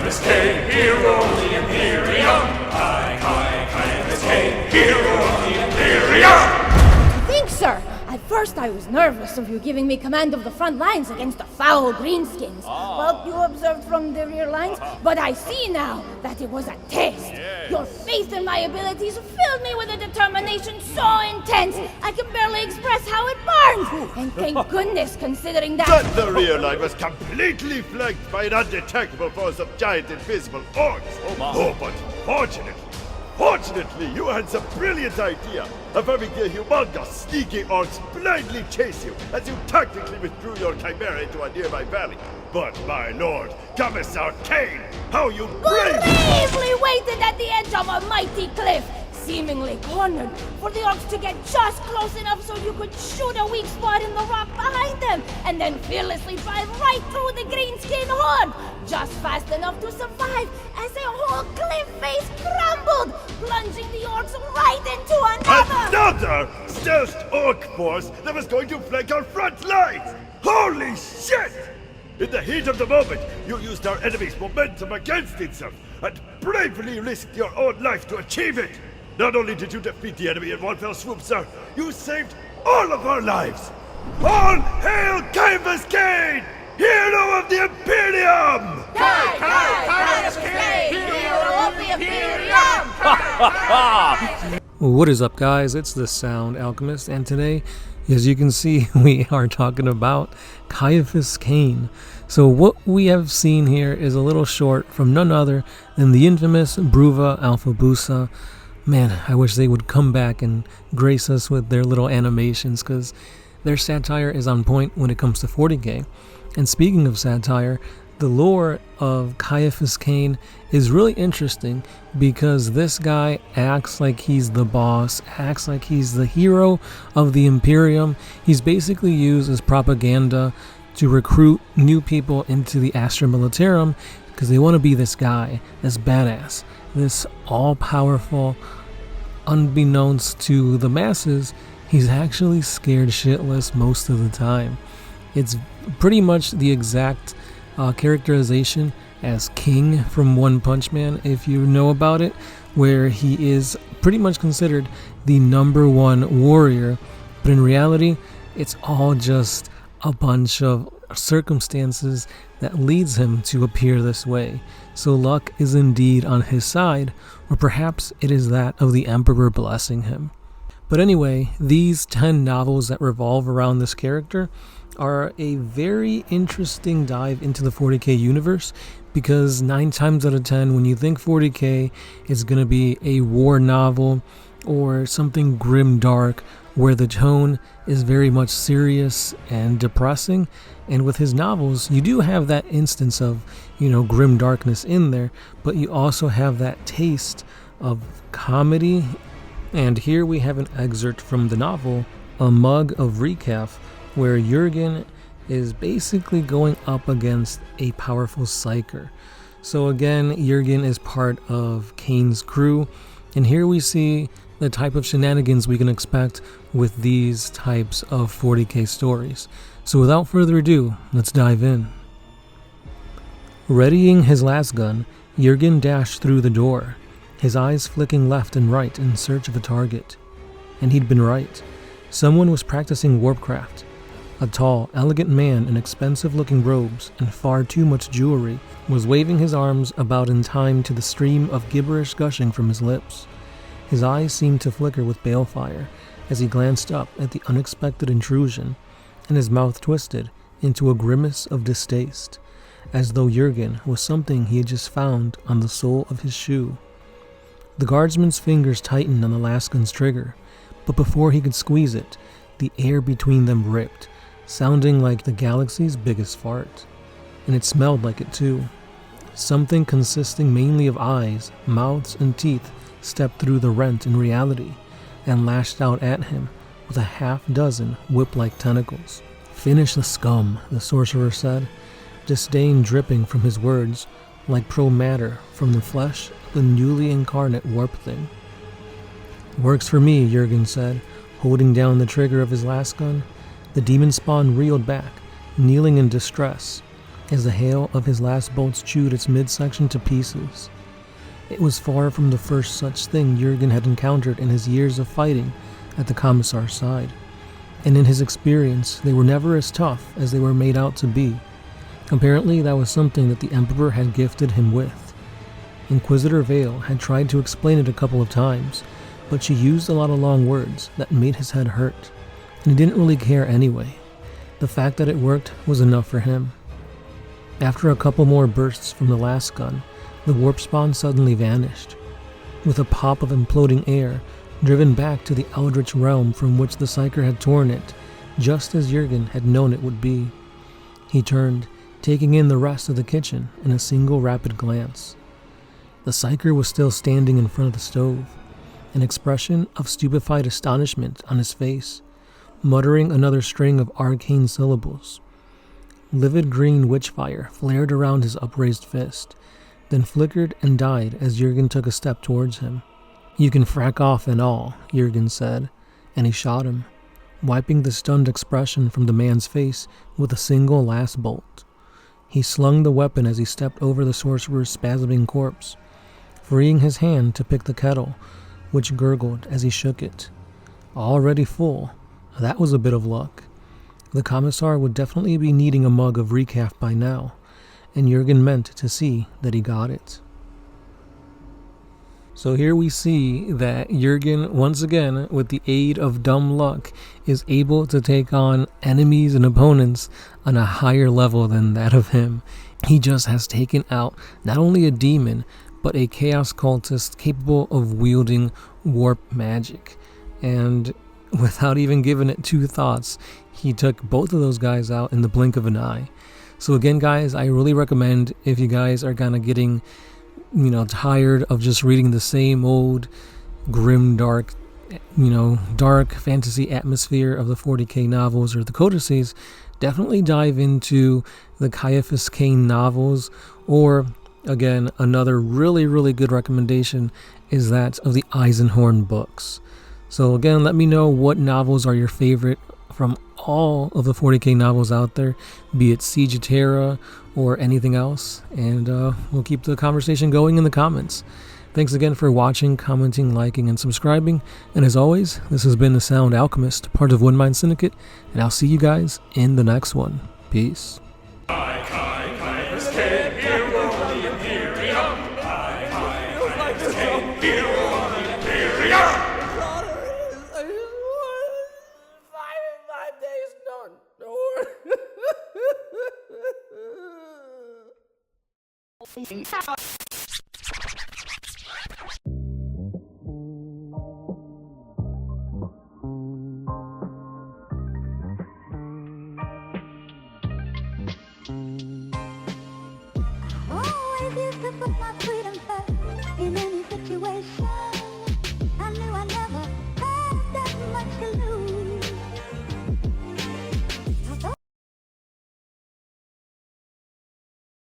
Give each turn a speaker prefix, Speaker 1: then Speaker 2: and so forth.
Speaker 1: Ciaphas Cain, hero of the imperium! Caiaphas Cain, hero of the imperium!
Speaker 2: Thanks, sir. At first I was nervous of you giving me command of the front lines against the foul greenskins. Well, you observed from the rear lines, but I see now that it was a test. Your faith in my abilities filled me with a determination so intense I can barely express how it burns. And thank goodness, considering that
Speaker 3: The rear line was completely flanked by an undetectable force of giant invisible orcs. But fortunately, you had some brilliant idea of having the humongous, sneaky orcs blindly chase you as you tactically withdrew your chimera into a nearby valley. But my lord, Commissar Cain, how you
Speaker 2: bravely waited at the edge of a mighty cliff, seemingly cornered, for the orcs to get just close enough so you could shoot a weak spot in the rock behind them, and then fearlessly drive right through the greenskin horde, just fast enough to survive as a whole cliff face crumbled, plunging the orcs right into
Speaker 3: another stealthed orc force that was going to flank our front lines! Holy shit! In the heat of the moment, you used our enemy's momentum against itself, and bravely risked your own life to achieve it! Not only did you defeat the enemy in one fell swoop, sir, you saved all of our lives! All hail Ciaphas Cain, hero of the Imperium!
Speaker 1: Caiaphas Cain, hero of the Imperium!
Speaker 4: What is up, guys? It's the Sound Alchemist, and today, as you can see, we are talking about Ciaphas Cain. So what we have seen here is a little short from none other than the infamous Bruva Alphabusa. Man, I wish they would come back and grace us with their little animations, because their satire is on point when it comes to 40K. And speaking of satire, the lore of Ciaphas Cain is really interesting because this guy acts like he's the boss, acts like he's the hero of the Imperium. He's basically used as propaganda to recruit new people into the Astra Militarum because they want to be this guy, this badass, this all-powerful. Unbeknownst to the masses, he's actually scared shitless most of the time. It's pretty much the exact characterization as King from One Punch Man, if you know about it, where he is pretty much considered the #1 warrior, but in reality, it's all just a bunch of circumstances that leads him to appear this way. So luck is indeed on his side, or perhaps it is that of the Emperor blessing him. But anyway, these 10 novels that revolve around this character are a very interesting dive into the 40K universe, because 9 times out of 10 when you think 40K, it's going to be a war novel or something grim dark where the tone is very much serious and depressing. And with his novels, you do have that instance of, grim darkness in there, but you also have that taste of comedy. And here we have an excerpt from the novel, A Mug of Recaf, where Jurgen is basically going up against a powerful psyker. So again, Jurgen is part of Cain's crew, and here we see the type of shenanigans we can expect with these types of 40K stories. So without further ado, let's dive in. Readying his last gun, Jurgen dashed through the door, his eyes flicking left and right in search of a target. And he'd been right. Someone was practicing warpcraft. A tall, elegant man in expensive-looking robes and far too much jewelry was waving his arms about in time to the stream of gibberish gushing from his lips. His eyes seemed to flicker with balefire as he glanced up at the unexpected intrusion, and his mouth twisted into a grimace of distaste, as though Jurgen was something he had just found on the sole of his shoe. The guardsman's fingers tightened on the lasgun's trigger, but before he could squeeze it, the air between them ripped, sounding like the galaxy's biggest fart. And it smelled like it too. Something consisting mainly of eyes, mouths, and teeth stepped through the rent in reality and lashed out at him with a half-dozen whip-like tentacles. "Finish the scum," the sorcerer said, disdain dripping from his words like pro-matter from the flesh of the newly incarnate warp thing. "Works for me," Jurgen said, holding down the trigger of his last gun. The demon spawn reeled back, kneeling in distress, as the hail of his last bolts chewed its midsection to pieces. It was far from the first such thing Jurgen had encountered in his years of fighting at the Commissar's side, and in his experience they were never as tough as they were made out to be. Apparently that was something that the Emperor had gifted him with. Inquisitor Vale had tried to explain it a couple of times, but she used a lot of long words that made his head hurt, and he didn't really care anyway. The fact that it worked was enough for him. After a couple more bursts from the last gun, the warp spawn suddenly vanished, with a pop of imploding air driven back to the eldritch realm from which the Psyker had torn it, just as Jurgen had known it would be. He turned, taking in the rest of the kitchen in a single rapid glance. The Psyker was still standing in front of the stove, an expression of stupefied astonishment on his face, muttering another string of arcane syllables. Livid green witchfire flared around his upraised fist, then flickered and died as Jurgen took a step towards him. "You can frack off and all," Jurgen said, and he shot him, wiping the stunned expression from the man's face with a single last bolt. He slung the weapon as he stepped over the sorcerer's spasming corpse, freeing his hand to pick the kettle, which gurgled as he shook it. Already full, that was a bit of luck. The Commissar would definitely be needing a mug of recaf by now, and Jurgen meant to see that he got it. So here we see that Jurgen, once again, with the aid of dumb luck, is able to take on enemies and opponents on a higher level than that of him. He just has taken out not only a demon, but a chaos cultist capable of wielding warp magic. And without even giving it two thoughts, he took both of those guys out in the blink of an eye. So again, guys, I really recommend, if you guys are kind of getting, tired of just reading the same old grim, dark, dark fantasy atmosphere of the 40K novels or the codices, definitely dive into the Ciaphas Cain novels, or again, another really, really good recommendation is that of the Eisenhorn books. So again, let me know what novels are your favorite from all of the 40K novels out there, be it Siege of Terra or anything else, and we'll keep the conversation going in the comments. Thanks again for watching, commenting, liking, and subscribing, and as always, this has been The Sound Alchemist, part of One Mind Syndicate, and I'll see you guys in the next one. Peace.
Speaker 1: Caiaphas Cain, hero of the imperium. Caiaphas Cain, hero of the imperium.
Speaker 2: 5 days done.
Speaker 5: Oh, what a beautiful